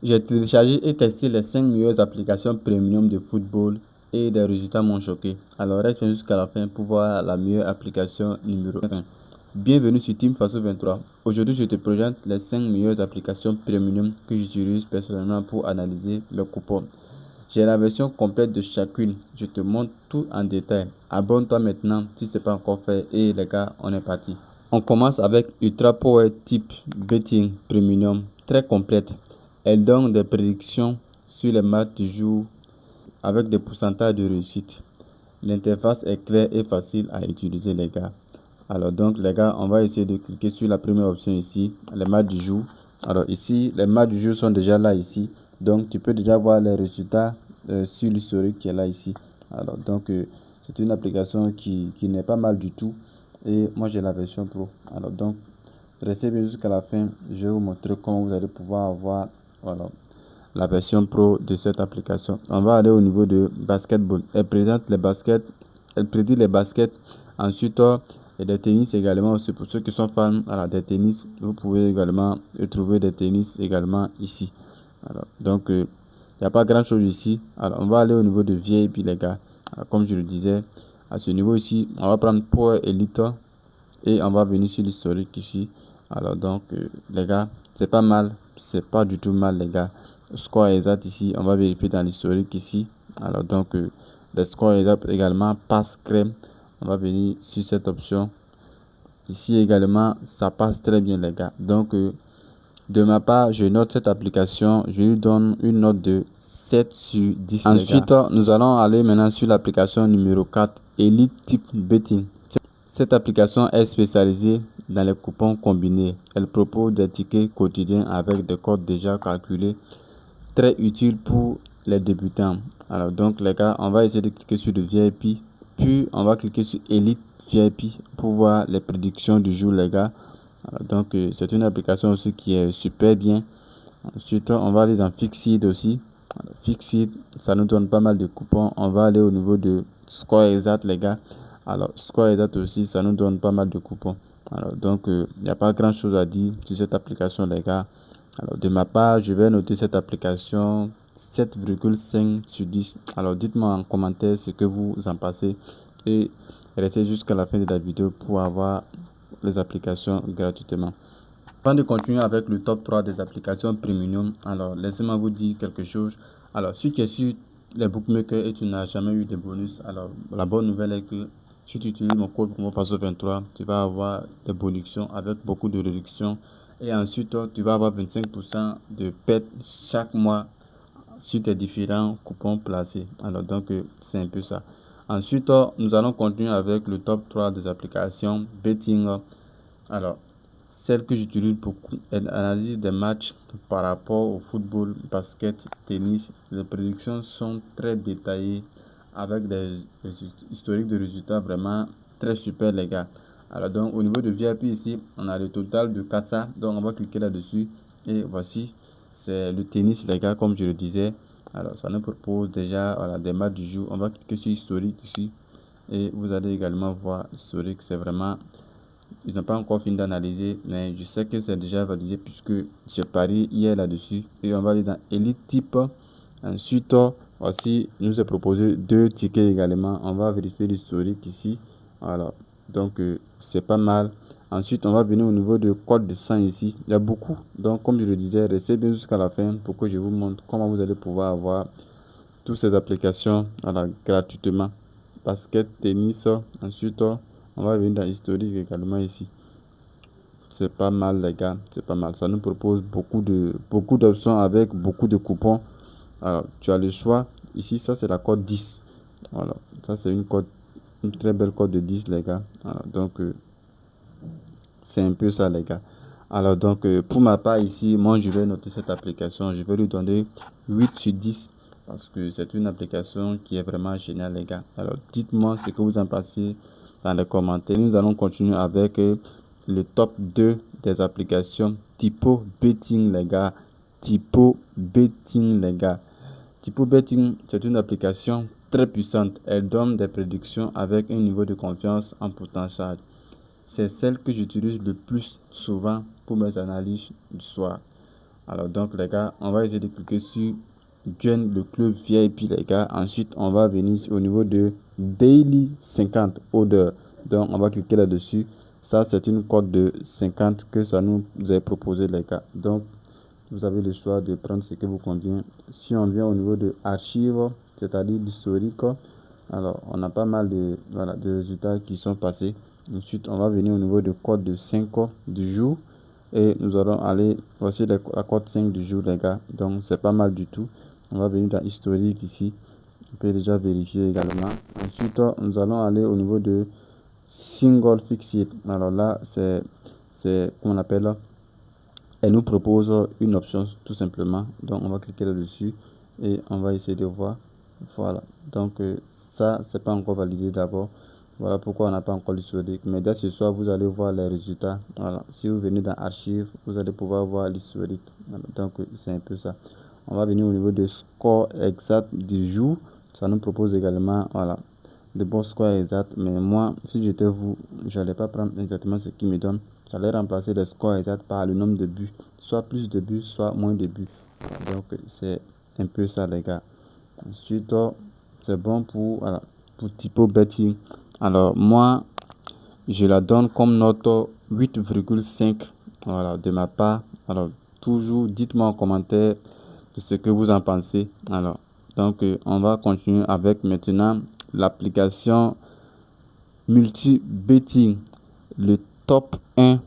J'ai téléchargé et testé les 5 meilleures applications premium de football et les résultats m'ont choqué. Alors reste jusqu'à la fin pour voir la meilleure application numéro 1. Bienvenue sur Team Faso 23. Aujourd'hui, je te présente les 5 meilleures applications premium que j'utilise personnellement pour analyser le coupon. J'ai la version complète de chacune. Je te montre tout en détail. Abonne-toi maintenant si ce n'est pas encore fait. Et les gars, on est parti. On commence avec Ultra Power Type Betting Premium, très complète. Elle donne des prédictions sur les matchs du jour avec des pourcentages de réussite. L'interface est claire et facile à utiliser, les gars. Alors donc les gars, on va essayer de cliquer sur la première option ici, les matchs du jour. Alors ici, les matchs du jour sont déjà là ici. Donc tu peux déjà voir les résultats sur l'historique qui est là ici. Alors donc c'est une application qui n'est pas mal du tout. Et moi j'ai la version pro. Alors donc restez bien jusqu'à la fin. Je vais vous montrer comment vous allez pouvoir avoir la version pro de cette application. On va aller au niveau de basketball. Elle présente les baskets. Elle prédit les baskets. Ensuite, et des tennis également aussi pour ceux qui sont fans des tennis. Vous pouvez également trouver des tennis également ici. Alors, donc, il n'y a pas grand chose ici. Alors, on va aller au niveau de VIP, les gars. Alors, comme je le disais, à ce niveau ici, on va prendre Power Elite et on va venir sur l'historique ici. Alors, donc, les gars, c'est pas mal. C'est pas du tout mal, les gars. Score exact ici, on va vérifier dans l'historique ici. Alors, donc, le score exact également passe crème. On va venir sur cette option. Ici également, ça passe très bien, les gars. Donc, de ma part, je note cette application. Je lui donne une note de 7 sur 10. Ensuite, nous allons aller maintenant sur l'application numéro 4, Elite Type Betting. Cette application est spécialisée dans les coupons combinés. Elle propose des tickets quotidiens avec des codes déjà calculés, très utile pour les débutants. Alors donc les gars, on va essayer de cliquer sur le VIP, puis on va cliquer sur Elite VIP pour voir les prédictions du jour, les gars. Alors, donc c'est une application aussi qui est super bien. Ensuite on va aller dans Fixed aussi. Alors, Fixed, ça nous donne pas mal de coupons. On va aller au niveau de Score Exact, les gars. Alors Score Exact aussi, ça nous donne pas mal de coupons. Alors donc il n'y a pas grand chose à dire sur cette application, les gars. Alors de ma part, je vais noter cette application 7,5 sur 10. Alors dites-moi en commentaire ce que vous en pensez et restez jusqu'à la fin de la vidéo pour avoir les applications gratuitement. Avant de continuer avec le top 3 des applications premium, alors laissez-moi vous dire quelque chose. Alors si tu es sur les bookmakers et tu n'as jamais eu de bonus, alors la bonne nouvelle est que si tu utilises mon code promo FASO23, tu vas avoir des bonus avec beaucoup de réductions. Et ensuite, tu vas avoir 25% de perte chaque mois sur tes différents coupons placés. Alors donc, c'est un peu ça. Ensuite, nous allons continuer avec le top 3 des applications betting. Alors, celle que j'utilise beaucoup est l'analyse des matchs par rapport au football, basket, tennis. Les prédictions sont très détaillées avec des historiques de résultats vraiment très super, les gars. Alors donc au niveau de VIP ici, on a le total de 400. Donc on va cliquer là-dessus et voici, c'est le tennis, les gars, comme je le disais. Alors ça nous propose déjà des matchs du jour. On va cliquer sur historique ici et vous allez également voir historique. C'est vraiment, ils n'ont pas encore fini d'analyser, mais je sais que c'est déjà validé puisque j'ai parié hier là-dessus. Et on va aller dans Elite Type. Ensuite, aussi, nous est proposé 2 tickets également. On va vérifier l'historique ici. Alors, donc, c'est pas mal. Ensuite, on va venir au niveau de code de 100 ici. Il y a beaucoup. Donc, comme je le disais, restez bien jusqu'à la fin pour que je vous montre comment vous allez pouvoir avoir toutes ces applications gratuitement. Basket, tennis. Ensuite, on va venir dans l'historique également ici. C'est pas mal, les gars, c'est pas mal. Ça nous propose beaucoup d'options avec beaucoup de coupons. Alors tu as le choix ici. Ça c'est la code 10. Voilà, ça c'est une très belle code de 10, les gars. Alors, donc c'est un peu ça, les gars. Alors donc pour ma part ici, moi je vais noter cette application, je vais lui donner 8 sur 10 parce que c'est une application qui est vraiment géniale, les gars. Alors dites-moi ce que vous en pensez dans les commentaires. Nous allons continuer avec le top 2 des applications Typo Betting, les gars. Typo Betting, les gars. Typo Betting, c'est une application très puissante. Elle donne des prédictions avec un niveau de confiance en potentiel. C'est celle que j'utilise le plus souvent pour mes analyses du soir. Alors donc les gars, on va essayer de cliquer sur Join le club VIP les gars. Ensuite, on va venir au niveau de Daily 50 Order. Donc on va cliquer là-dessus. Ça, c'est une code de 50 que ça nous est proposé les gars. Donc vous avez le choix de prendre ce qui vous convient. Si on vient au niveau de archives, c'est-à-dire l'historique, alors on a pas mal de, voilà, de résultats qui sont passés. Ensuite, on va venir au niveau de code de 5 du jour. Et nous allons aller, voici la code 5 du jour les gars. Donc c'est pas mal du tout. On va venir dans historique ici. On peut déjà vérifier également. Ensuite, nous allons aller au niveau de single fixed. Alors là, c'est comment on appelle, elle nous propose une option tout simplement. Donc on va cliquer là-dessus et on va essayer de voir. Voilà. Donc ça, c'est pas encore validé d'abord. Voilà pourquoi on n'a pas encore l'historique. Mais dès ce soir, vous allez voir les résultats. Voilà. Si vous venez dans Archives, vous allez pouvoir voir l'historique. Voilà. Donc c'est un peu ça. On va venir au niveau de score exact du jour. Ça nous propose également, voilà, de bons scores exacts. Mais moi, si j'étais vous, je n'allais pas prendre exactement ce qui me donne. J'allais remplacer les scores exacts par le nombre de buts. Soit plus de buts, soit moins de buts. Donc c'est un peu ça les gars. Ensuite, c'est bon pour, voilà, pour typo betting. Alors moi, je la donne comme note 8,5, voilà, de ma part. Alors toujours, dites-moi en commentaire ce que vous en pensez. Alors donc on va continuer avec maintenant l'application multi-betting, le top 1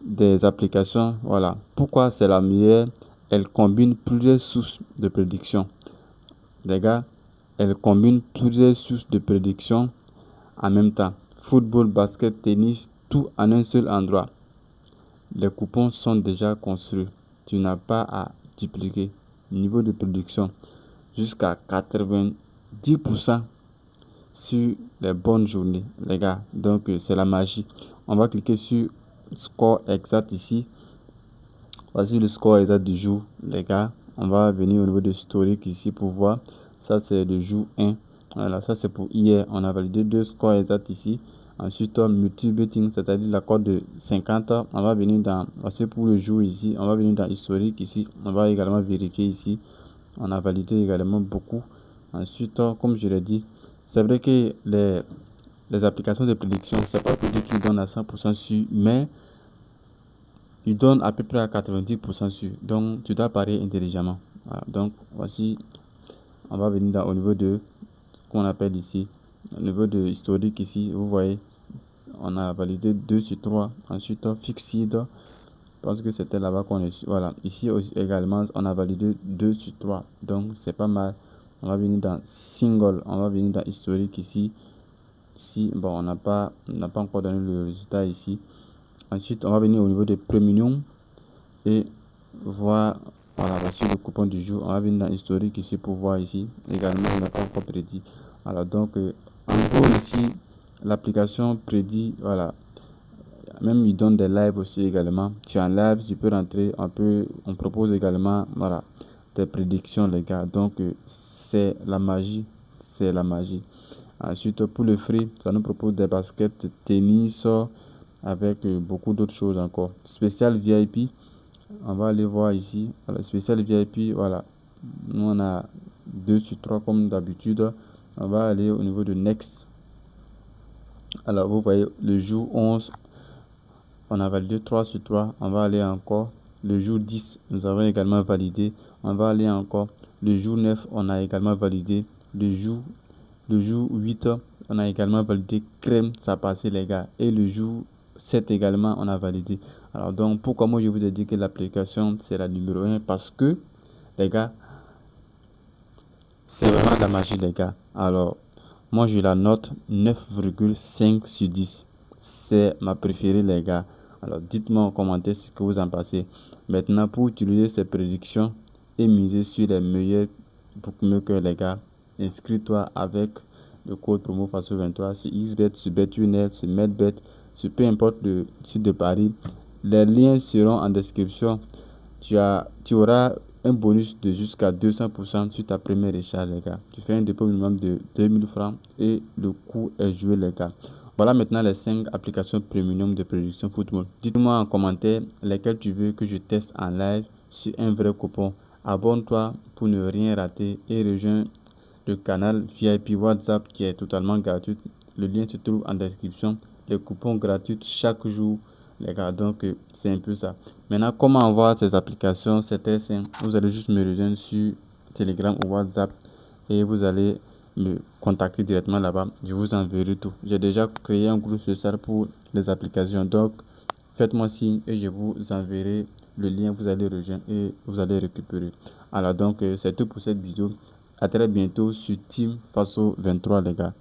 des applications. Voilà pourquoi c'est la meilleure. Elle combine plusieurs sources de prédiction les gars. Elle combine plusieurs sources de prédiction en même temps. Football, basket, tennis, tout en un seul endroit. Les coupons sont déjà construits. Tu n'as pas à dupliquer. Niveau de prédiction jusqu'à 90% sur les bonnes journées les gars. Donc c'est la magie. On va cliquer sur score exact ici. Voici le score exact du jour les gars. On va venir au niveau de historique ici pour voir. Ça c'est le jour 1. Voilà, ça c'est pour hier. On a validé 2 scores exacts ici. Ensuite multi-betting, c'est-à-dire la code de 50. On va venir dans, voici pour le jour ici. On va venir dans historique ici. On va également vérifier ici. On a validé également beaucoup. Ensuite comme je l'ai dit, c'est vrai que les applications de prédiction, c'est pas pour dire qu'ils donnent à 100% sûr, mais ils donnent à peu près à 90% sûr. Donc tu dois parier intelligemment. Voilà. Donc voici, on va venir au niveau de qu'on appelle ici, au niveau de historique ici, vous voyez, on a validé 2 sur 3. Ensuite fixed, parce que c'était là-bas qu'on est. Voilà, ici également on a validé 2 sur 3. Donc c'est pas mal. On va venir dans single, on va venir dans historique ici. Si bon, on n'a pas encore donné le résultat ici. Ensuite on va venir au niveau de premium et voir, voilà, voici le coupon du jour. On va venir dans historique ici pour voir ici également. On n'a pas encore prédit. Alors donc en gros ici l'application prédit, voilà, même il donne des lives aussi également. Tu es en live, tu peux rentrer, on propose également, voilà, des prédictions les gars. Donc c'est la magie, c'est la magie. Ensuite pour le free, ça nous propose des baskets, tennis, avec beaucoup d'autres choses encore. Spécial VIP, on va aller voir ici. Voilà, spécial VIP, voilà, nous on a 2 sur 3 comme d'habitude. On va aller au niveau de next. Alors vous voyez le jour 11, on a validé 3 sur 3. On va aller encore le jour 10, nous avons également validé. On va aller encore le jour 9, on a également validé. Le jour 8, on a également validé. Crème, ça passait les gars. Et le jour 7 également, on a validé. Alors donc pourquoi moi je vous ai dit que l'application c'est la numéro 1? Parce que les gars, c'est vraiment de la magie les gars. Alors moi je la note 9,5 sur 10. C'est ma préférée les gars. Alors dites-moi en commentaire ce que vous en pensez. Maintenant pour utiliser ces prédictions et miser sur les meilleurs bookmakers les gars, inscris-toi avec le code promo FASO23 sur XBet, sur BetWinner, sur MedBet, sur peu importe le site de Paris. Les liens seront en description. Tu auras un bonus de jusqu'à 200% sur ta première recharge les gars. Tu fais un dépôt minimum de 2000 francs et le coût est joué les gars. Voilà maintenant les 5 applications premium de prédiction football. Dites-moi en commentaire lesquelles tu veux que je teste en live sur un vrai coupon. Abonne-toi pour ne rien rater et rejoins le canal VIP WhatsApp qui est totalement gratuit. Le lien se trouve en description. Les coupons gratuits chaque jour, les gars. Donc, c'est un peu ça. Maintenant, comment avoir ces applications? C'est très simple. Vous allez juste me rejoindre sur Telegram ou WhatsApp et vous allez me contacter directement là-bas. Je vous enverrai tout. J'ai déjà créé un groupe social pour les applications. Donc, faites-moi signe et je vous enverrai le lien. Vous allez rejoindre et vous allez récupérer. Alors, donc, c'est tout pour cette vidéo. À très bientôt sur Team Faso 23, les gars.